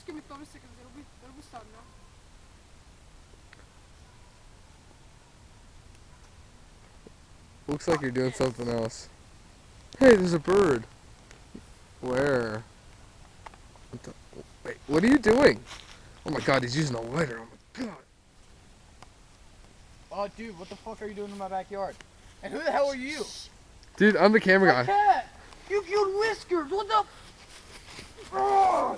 give me 30 seconds. It'll be starting now. Looks like you're doing something else. Hey, there's a bird. Where? Wait, what are you doing? Oh my god, he's using a lighter. Oh my god. Oh, dude, what the fuck are you doing in my backyard? And who the hell are you? Dude, I'm the camera guy. Cat! You killed Whiskers! What the? Oh!